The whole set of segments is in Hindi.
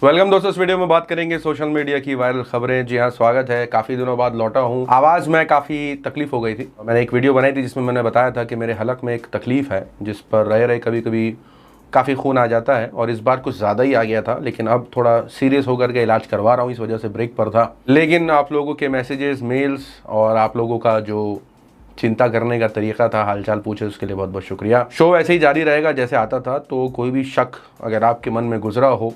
वेलकम दोस्तों, इस वीडियो में बात करेंगे सोशल मीडिया की वायरल खबरें। जी हाँ, स्वागत है। काफ़ी दिनों बाद लौटा हूँ। आवाज़ में काफ़ी तकलीफ हो गई थी। मैंने एक वीडियो बनाई थी जिसमें मैंने बताया था कि मेरे हलक में एक तकलीफ है जिस पर रह रहे कभी कभी काफ़ी खून आ जाता है, और इस बार कुछ ज़्यादा ही आ गया था। लेकिन अब थोड़ा सीरियस होकर के इलाज करवा रहा हूँ, इस वजह से ब्रेक पर था। लेकिन आप लोगों के मैसेजेस, मेल्स और आप लोगों का जो चिंता करने का तरीका था, हालचाल पूछे, उसके लिए बहुत बहुत शुक्रिया। शो ऐसे ही जारी रहेगा जैसे आता था। तो कोई भी शक अगर आपके मन में गुजरा हो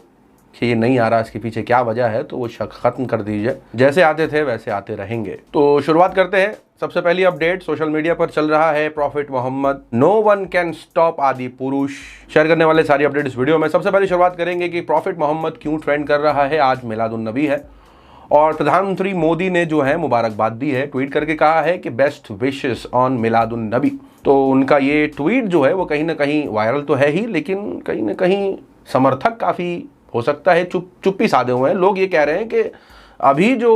कि ये नहीं आ रहा, इसके पीछे क्या वजह है, तो वो शक खत्म कर दीजिए। जैसे आते थे वैसे आते रहेंगे। तो शुरुआत करते हैं। सबसे पहली अपडेट, सोशल मीडिया पर चल रहा है profit Mohammed no one can stop Adipurush. Share करने वाले सारी अपडेट इस वीडियो में। सबसे पहले शुरुआत करेंगे कि प्रॉफिट मोहम्मद क्यों ट्रेंड कर रहा है। आज मिलादुन नबी है और प्रधानमंत्री मोदी ने जो है मुबारकबाद दी है। ट्वीट करके कहा है कि बेस्ट विशेस ऑन मिलादुन नबी। तो उनका ये ट्वीट जो है वो कहीं ना कहीं वायरल तो है ही, लेकिन कहीं ना कहीं समर्थक काफ़ी हो सकता है चुप्पी साधे हुए हैं। लोग ये कह रहे हैं कि अभी जो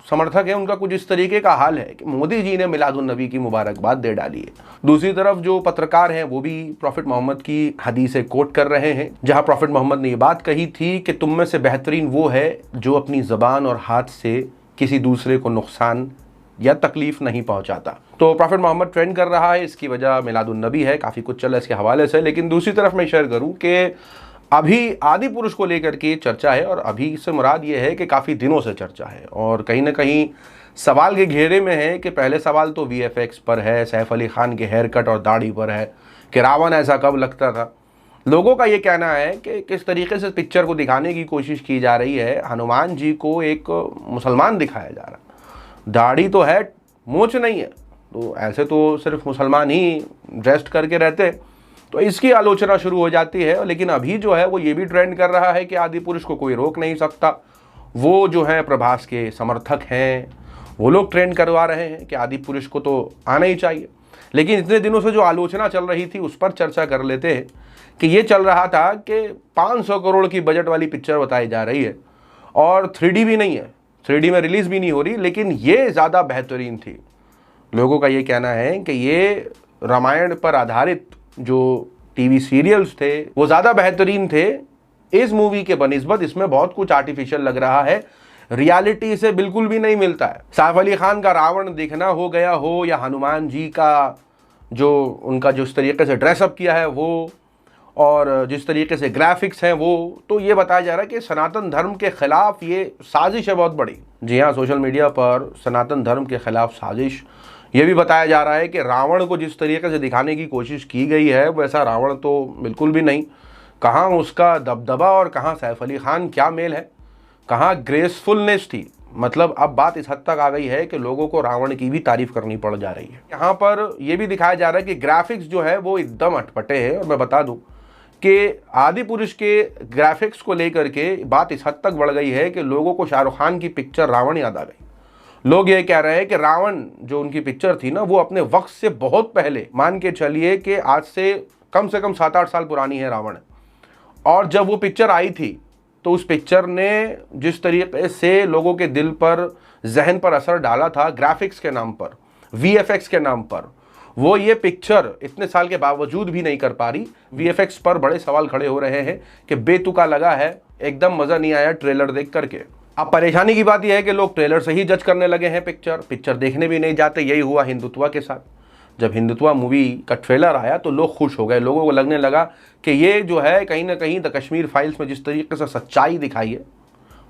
समर्थक है उनका कुछ इस तरीके का हाल है कि मोदी जी ने मिलादुन नबी की मुबारकबाद दे डाली है। दूसरी तरफ जो पत्रकार हैं वो भी प्रॉफिट मोहम्मद की हदीसें कोट कर रहे हैं, जहां प्रॉफिट मोहम्मद ने ये बात कही थी कि तुम में से बेहतरीन वो है जो अपनी ज़बान और हाथ से किसी दूसरे को नुकसान या तकलीफ नहीं पहुंचाता। तो प्रॉफिट मोहम्मद ट्रेंड कर रहा है, इसकी वजह मिलादुन नबी है। काफ़ी कुछ चला इसके हवाले से। लेकिन दूसरी तरफ मैं शेयर करूँ कि अभी आदि पुरुष को लेकर के चर्चा है, और अभी से मुराद ये है कि काफ़ी दिनों से चर्चा है और कहीं ना कहीं सवाल के घेरे में है। कि पहले सवाल तो वीएफएक्स पर है, सैफ अली खान के हेयर कट और दाढ़ी पर है कि रावण ऐसा कब लगता था। लोगों का ये कहना है कि किस तरीके से पिक्चर को दिखाने की कोशिश की जा रही है। हनुमान जी को एक मुसलमान दिखाया जा रहा है, दाढ़ी तो है, मूंछ नहीं है। तो ऐसे तो सिर्फ मुसलमान ही ड्रेस्ड करके रहते, तो इसकी आलोचना शुरू हो जाती है। लेकिन अभी जो है वो ये भी ट्रेंड कर रहा है कि आदि पुरुष को कोई रोक नहीं सकता। वो जो है प्रभास के समर्थक हैं, वो लोग ट्रेंड करवा रहे हैं कि आदि पुरुष को तो आना ही चाहिए। लेकिन इतने दिनों से जो आलोचना चल रही थी उस पर चर्चा कर लेते हैं कि ये चल रहा था कि 500 करोड़ की बजट वाली पिक्चर बताई जा रही है और 3D भी नहीं है, 3D में रिलीज़ भी नहीं हो रही, लेकिन ये ज़्यादा बेहतरीन थी। लोगों का ये कहना है कि ये रामायण पर आधारित जो टीवी सीरियल्स थे वो ज़्यादा बेहतरीन थे इस मूवी के बनिस्बत। इसमें बहुत कुछ आर्टिफिशियल लग रहा है, रियलिटी से बिल्कुल भी नहीं मिलता है। सैफ अली खान का रावण दिखना हो गया हो, या हनुमान जी का जो उनका जिस तरीके से ड्रेसअप किया है वो, और जिस तरीके से ग्राफिक्स हैं वो, तो ये बताया जा रहा है कि सनातन धर्म के खिलाफ ये साजिश है बहुत बड़ी। जी हाँ, सोशल मीडिया पर सनातन धर्म के खिलाफ साजिश। ये भी बताया जा रहा है कि रावण को जिस तरीके से दिखाने की कोशिश की गई है वैसा रावण तो बिल्कुल भी नहीं। कहाँ उसका दबदबा और कहाँ सैफ अली खान, क्या मेल है, कहाँ ग्रेसफुलनेस थी। मतलब अब बात इस हद तक आ गई है कि लोगों को रावण की भी तारीफ करनी पड़ जा रही है। यहाँ पर यह भी दिखाया जा रहा है कि ग्राफिक्स जो है वो एकदम अटपटे हैं। और मैं बता दूँ कि आदि पुरुष के ग्राफिक्स को लेकर के बात इस हद तक बढ़ गई है कि लोगों को शाहरुख खान की पिक्चर रावण याद आ गई। लोग ये कह रहे हैं कि रावण जो उनकी पिक्चर थी ना, वो अपने वक्त से बहुत पहले, मान के चलिए कि आज से कम 7-8 साल पुरानी है रावण। और जब वो पिक्चर आई थी तो उस पिक्चर ने जिस तरीके से लोगों के दिल पर, जहन पर असर डाला था ग्राफिक्स के नाम पर, वीएफएक्स के नाम पर, वो ये पिक्चर इतने साल के बावजूद भी नहीं कर पा रही। वीएफएक्स पर बड़े सवाल खड़े हो रहे हैं कि बेतुका लगा है, एकदम मज़ा नहीं आया ट्रेलर देख करके। अब परेशानी की बात यह है कि लोग ट्रेलर से ही जज करने लगे हैं पिक्चर देखने भी नहीं जाते। यही हुआ हिंदुत्वा के साथ। जब हिंदुत्वा मूवी का ट्रेलर आया तो लोग खुश हो गए। लोगों को लगने लगा कि ये जो है कहीं ना कहीं द कश्मीर फाइल्स में जिस तरीके से सच्चाई दिखाई है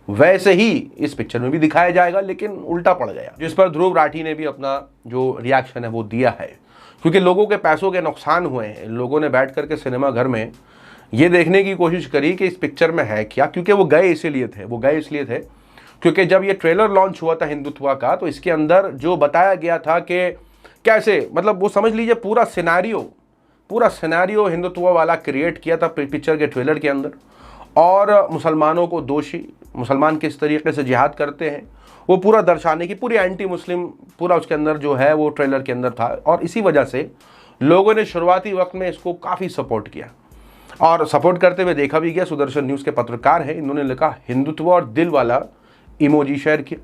वैसे ही इस पिक्चर में भी दिखाया जाएगा, लेकिन उल्टा पड़ गया। जिस पर ध्रुव राठी ने भी अपना जो रिएक्शन है वो दिया है, क्योंकि लोगों के पैसों के नुकसान हुए हैं। लोगों ने बैठ करके सिनेमा घर में ये देखने की कोशिश करी कि इस पिक्चर में है क्या, क्योंकि वो गए इसलिए थे क्योंकि जब ये ट्रेलर लॉन्च हुआ था हिंदुत्वा का, तो इसके अंदर जो बताया गया था कि कैसे, मतलब वो समझ लीजिए पूरा सिनेरियो हिंदुत्वा वाला क्रिएट किया था पिक्चर के ट्रेलर के अंदर। और मुसलमानों को दोषी, मुसलमान किस तरीके से जिहाद करते हैं, वो पूरा दर्शाने की, पूरी एंटी मुस्लिम पूरा उसके अंदर जो है वो ट्रेलर के अंदर था। और इसी वजह से लोगों ने शुरुआती वक्त में इसको काफ़ी सपोर्ट किया, और सपोर्ट करते हुए देखा भी गया। सुदर्शन न्यूज़ के पत्रकार हैं, इन्होंने लिखा हिंदुत्व और दिल वाला इमोजी शेयर किया।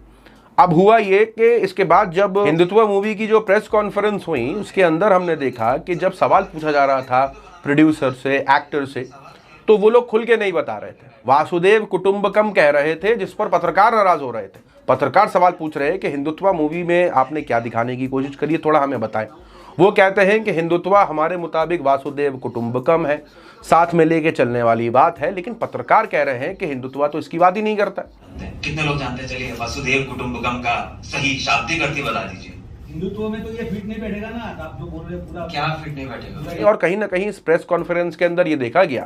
अब हुआ ये कि इसके बाद जब हिंदुत्व मूवी की जो प्रेस कॉन्फ्रेंस हुई उसके अंदर हमने देखा कि जब सवाल पूछा जा रहा था प्रोड्यूसर से, एक्टर से, तो वो लोग खुल के नहीं बता रहे थे। वासुदेव कुटुंबकम कह रहे थे, जिस पर पत्रकार नाराज हो रहे थे। पत्रकार सवाल पूछ रहे हैं कि हिंदुत्व मूवी में आपने क्या दिखाने की कोशिश करी है, थोड़ा हमें बताएं। वो कहते हैं कि हिंदुत्व हमारे मुताबिक वासुदेव कुटुंबकम है, साथ में लेके चलने वाली बात है, लेकिन पत्रकार कह रहे हैं कि हिंदुत्व तो इसकी बात ही नहीं करता। कितने लोग जानते हैं? चलिए वासुदेव कुटुंबकम का सही शाब्दिक अर्थ बता दीजिए। हिंदुत्व में तो ये फिट नहीं बैठेगा ना, आप जो बोल रहे हैं पूरा क्या फिट नहीं बैठेगा? और कहीं ना कहीं इस प्रेस कॉन्फ्रेंस के अंदर ये देखा गया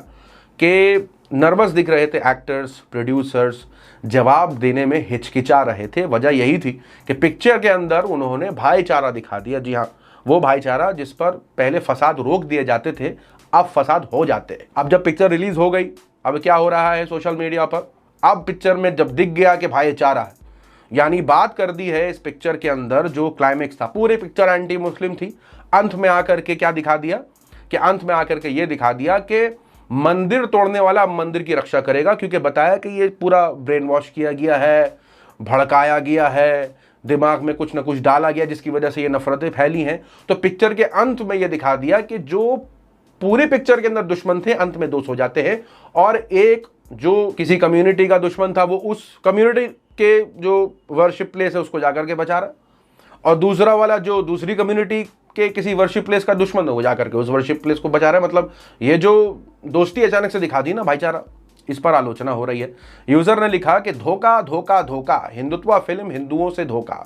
कि नर्वस दिख रहे थे एक्टर्स, प्रोड्यूसर्स, जवाब देने में हिचकिचा रहे थे। वजह यही थी कि पिक्चर के अंदर उन्होंने भाईचारा दिखा दिया। जी हाँ, वो भाईचारा जिस पर पहले फसाद रोक दिए जाते थे, अब फसाद हो जाते हैं। अब जब पिक्चर रिलीज हो गई, अब क्या हो रहा है सोशल मीडिया पर, अब पिक्चर में जब दिख गया कि भाईचारा है, यानी बात कर दी है इस पिक्चर के अंदर जो क्लाइमेक्स था, पूरे पिक्चर एंटी मुस्लिम थी। अंत में आकर के क्या दिखा दिया कि अंत में आकर के ये दिखा दिया कि मंदिर तोड़ने वाला मंदिर की रक्षा करेगा, क्योंकि बताया कि ये पूरा ब्रेन वॉश किया गया है, भड़काया गया है, दिमाग में कुछ ना कुछ डाला गया जिसकी वजह से ये नफरतें फैली हैं। तो पिक्चर के अंत में ये दिखा दिया कि जो पूरे पिक्चर के अंदर दुश्मन थे, अंत में दोस्त हो जाते हैं। और एक जो किसी कम्युनिटी का दुश्मन था, वो उस कम्युनिटी के जो वर्शिप प्लेस है उसको जाकर के बचा रहा, और दूसरा वाला जो दूसरी कम्युनिटी के किसी वर्शिप प्लेस का दुश्मन है, वो जाकर के उस वर्शिप प्लेस को बचा रहा है। मतलब ये जो दोस्ती अचानक से दिखा दी ना, भाईचारा, इस पर आलोचना हो रही है। यूजर ने लिखा कि धोखा धोखा धोखा, हिंदुत्व फिल्म हिंदुओं से धोखा,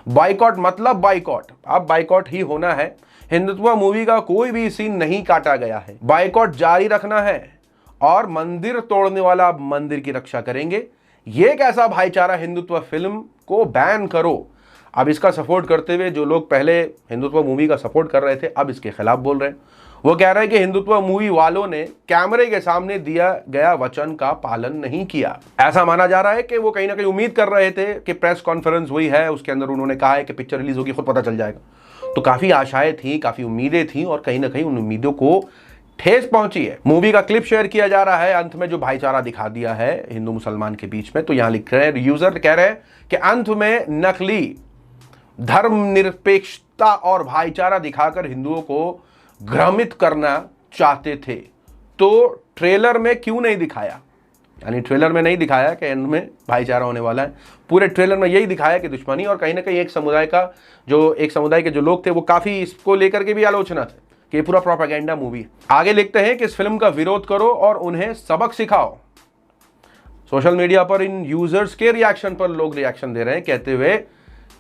बाइकॉट मतलब बाइकॉट, अब बाइकॉट ही होना है। हिंदुत्व मूवी का कोई भी सीन नहीं काटा गया है, बाइकॉट जारी रखना है, और मंदिर तोड़ने वाला मंदिर की रक्षा करेंगे। ये कैसा भाईचारा, हिंदुत्व फिल्म को बैन करो। अब इसका सपोर्ट करते हुए जो लोग पहले हिंदुत्व मूवी का सपोर्ट कर रहे थे, अब इसके खिलाफ बोल रहे हैं। वो कह रहे हैं कि हिंदुत्व मूवी वालों ने कैमरे के सामने दिया गया वचन का पालन नहीं किया। ऐसा माना जा रहा है कि वो कहीं ना कहीं उम्मीद कर रहे थे कि प्रेस कॉन्फ्रेंस हुई है, उसके अंदर उन्होंने कहा है कि पिक्चर रिलीज होगी, खुद पता चल जाएगा। तो काफी आशाएं थी, काफी उम्मीदें थी, और कहीं ना कहीं उन उम्मीदों को ठेस पहुंची है। मूवी का क्लिप शेयर किया जा रहा है, अंत में जो भाईचारा दिखा दिया है हिंदू मुसलमान के बीच में। तो यहां लिख रहे हैं, यूजर कह रहे हैं कि अंत में नकली धर्मनिरपेक्षता और भाईचारा दिखाकर हिंदुओं को भ्रमित करना चाहते थे, तो ट्रेलर में क्यों नहीं दिखाया? यानी ट्रेलर में नहीं दिखाया कि एंड में भाईचारा होने वाला है, पूरे ट्रेलर में यही दिखाया कि दुश्मनी। और कहीं ना कहीं एक समुदाय के जो लोग थे, वो काफी इसको लेकर के भी आलोचना थे कि ये पूरा प्रोपेगेंडा मूवी है। आगे लिखते हैं कि इस फिल्म का विरोध करो और उन्हें सबक सिखाओ। सोशल मीडिया पर इन यूजर्स के रिएक्शन पर लोग रिएक्शन दे रहे हैं, कहते हुए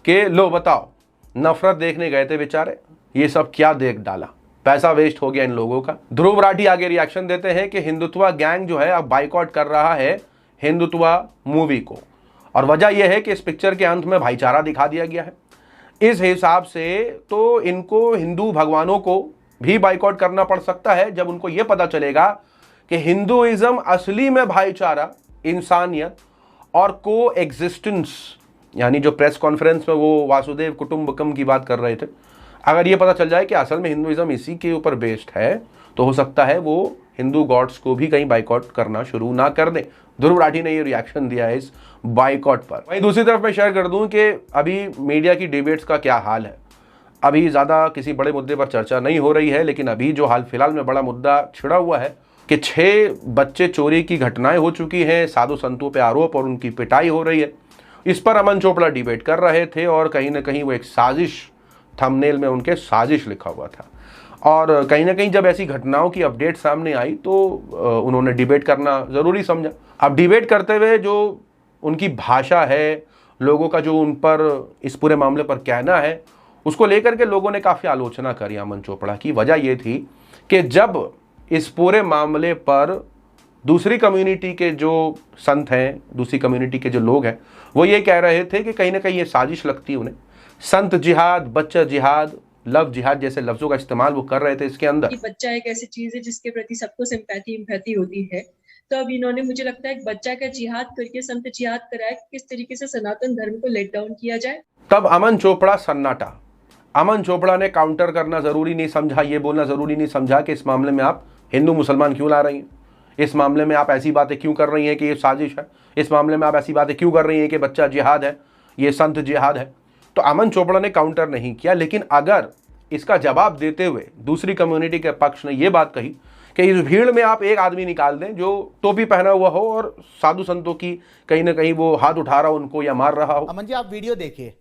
कि लो बताओ, नफरत देखने गए थे बेचारे, ये सब क्या देख डाला, पैसा वेस्ट हो गया इन लोगों का। ध्रुव राठी आगे रिएक्शन देते हैं कि हिंदुत्व गैंग जो है अब बाइकॉट कर रहा है हिंदुत्व मूवी को, और वजह यह है कि इस पिक्चर के अंत में भाईचारा दिखा दिया गया है। इस हिसाब से तो इनको हिंदू भगवानों को भी बाइकॉट करना पड़ सकता है, जब उनको यह पता चलेगा कि हिंदुइज्म असली में भाईचारा, इंसानियत और को एग्जिस्टेंस, यानी जो प्रेस कॉन्फ्रेंस में वो वासुदेव कुटुंबकम की बात कर रहे थे, अगर ये पता चल जाए कि असल में हिंदुइज्म इसी के ऊपर बेस्ड है, तो हो सकता है वो हिंदू गॉड्स को भी कहीं बाइकॉट करना शुरू ना कर दें। ध्रुव राठी ने ये रिएक्शन दिया है इस बाइकॉट पर। वहीं दूसरी तरफ मैं शेयर कर दूं कि अभी मीडिया की डिबेट्स का क्या हाल है। अभी ज़्यादा किसी बड़े मुद्दे पर चर्चा नहीं हो रही है, लेकिन अभी जो हाल फिलहाल में बड़ा मुद्दा छिड़ा हुआ है कि 6 बच्चे चोरी की घटनाएं हो चुकी हैं, साधु संतों पर आरोप और उनकी पिटाई हो रही है। इस पर अमन चोपड़ा डिबेट कर रहे थे, और कहीं ना कहीं वो एक साजिश, थंबनेल में उनके साजिश लिखा हुआ था। और कहीं ना कहीं जब ऐसी घटनाओं की अपडेट सामने आई तो उन्होंने डिबेट करना ज़रूरी समझा। अब डिबेट करते हुए जो उनकी भाषा है, लोगों का जो उन पर इस पूरे मामले पर कहना है, उसको लेकर के लोगों ने काफ़ी आलोचना करी अमन चोपड़ा की। वजह ये थी कि जब इस पूरे मामले पर दूसरी कम्युनिटी के जो संत हैं, दूसरी कम्युनिटी के जो लोग हैं, वो ये कह रहे थे कि कहीं ना कहीं ये साजिश लगती है उन्हें। संत जिहाद, बच्चा जिहाद, लव जिहाद जैसे लफ्जों का इस्तेमाल वो कर रहे थे इसके अंदर। कि बच्चा एक ऐसी चीज है जिसके प्रति सबको सिंपैथी होती है, तो अब इन्होंने, मुझे लगता है, एक बच्चा का जिहाद करके संत जिहाद कराया कि किस तरीके से सनातन धर्म को लेट डाउन किया जाए। तब अमन चोपड़ा सन्नाटा। अमन चोपड़ा ने काउंटर करना जरूरी नहीं समझा, ये बोलना जरूरी नहीं समझा कि इस मामले में आप हिंदू मुसलमान क्यों ला रही हैं, इस मामले में आप ऐसी बातें क्यों कर रही हैं कि ये साजिश है, इस मामले में आप ऐसी बातें क्यों कर रही हैं कि बच्चा जिहाद है, ये संत जिहाद है। तो अमन चोपड़ा ने काउंटर नहीं किया, लेकिन अगर इसका जवाब देते हुए दूसरी कम्युनिटी के पक्ष ने यह बात कही कि इस भीड़ में आप एक आदमी निकाल दें जो टोपी पहना हुआ हो और साधु संतों की कहीं ना कहीं वो हाथ उठा रहा हो उनको या मार रहा हो। अमन जी आप वीडियो देखिए,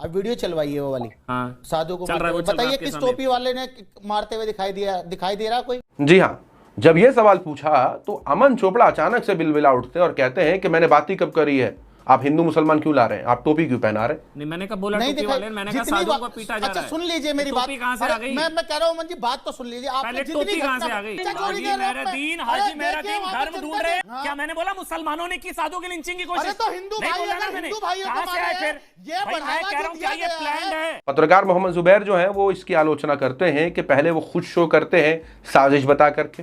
आप वीडियो चलवाइए वो वाली। हाँ, साधु को बताइए बताइए किस टोपी वाले ने मारते हुए दिखाई दे रहा कोई? जी हाँ, जब ये सवाल पूछा तो अमन चोपड़ा अचानक से बिलबिला उठते और कहते हैं कि मैंने बात ही कब करी है, आप हिंदू मुसलमान क्यों ला रहे हैं, आप टोपी क्यों पहना रहे? नहीं मैंने कहा बोला नहीं टोपी वाले, मैंने कहा साधुओं को पीटा जा रहा है। अच्छा सुन लीजिए मेरी बात, कहां से आ गई? मैं कह रहा हूं अमन जी बात तो सुन लीजिए। पहले टोपी कहां से आ गई? हाजी मेरा दीन धर्म ढूंढ रहे हैं। क्या मैंने बोला मुसलमानों ने की साधुओं की लिंचिंग की कोशिश? अरे तो हिंदू भाई कहां से आए फिर? मैं कह रहा हूं क्या ये प्लान्ड है? पत्रकार मोहम्मद जुबैर जो है वो इसकी आलोचना करते हैं कि पहले वो खुद शो करते हैं साजिश बता करके,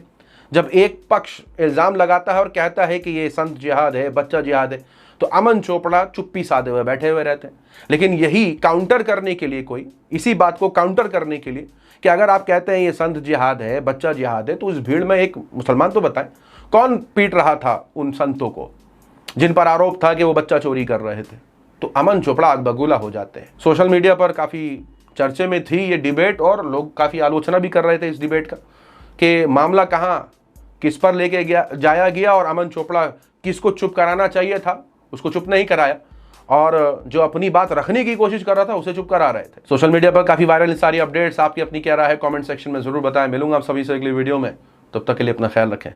जब एक पक्ष इल्जाम लगाता है और कहता है कि ये संत जिहाद है, बच्चा जिहाद है, तो अमन चोपड़ा चुप्पी साधे हुए बैठे हुए रहते हैं। लेकिन यही काउंटर करने के लिए कोई, इसी बात को काउंटर करने के लिए कि अगर आप कहते हैं ये संत जिहाद है, बच्चा जिहाद है, तो उस भीड़ में एक मुसलमान तो बताएं कौन पीट रहा था उन संतों को जिन पर आरोप था कि वो बच्चा चोरी कर रहे थे? तो अमन चोपड़ा आग बगूला हो जाते हैं। सोशल मीडिया पर काफ़ी चर्चे में थी ये डिबेट और लोग काफ़ी आलोचना भी कर रहे थे इस डिबेट का कि मामला कहाँ किस पर लेके जाया गया और अमन चोपड़ा किसको चुप कराना चाहिए था उसको चुप नहीं कराया और जो अपनी बात रखने की कोशिश कर रहा था उसे चुप करा रहे थे। सोशल मीडिया पर काफ़ी वायरल सारी अपडेट्स, आपकी अपनी क्या राय है कमेंट सेक्शन में ज़रूर बताएं। मिलूंगा आप सभी से अगली वीडियो में, तब तक के लिए अपना ख्याल रखें।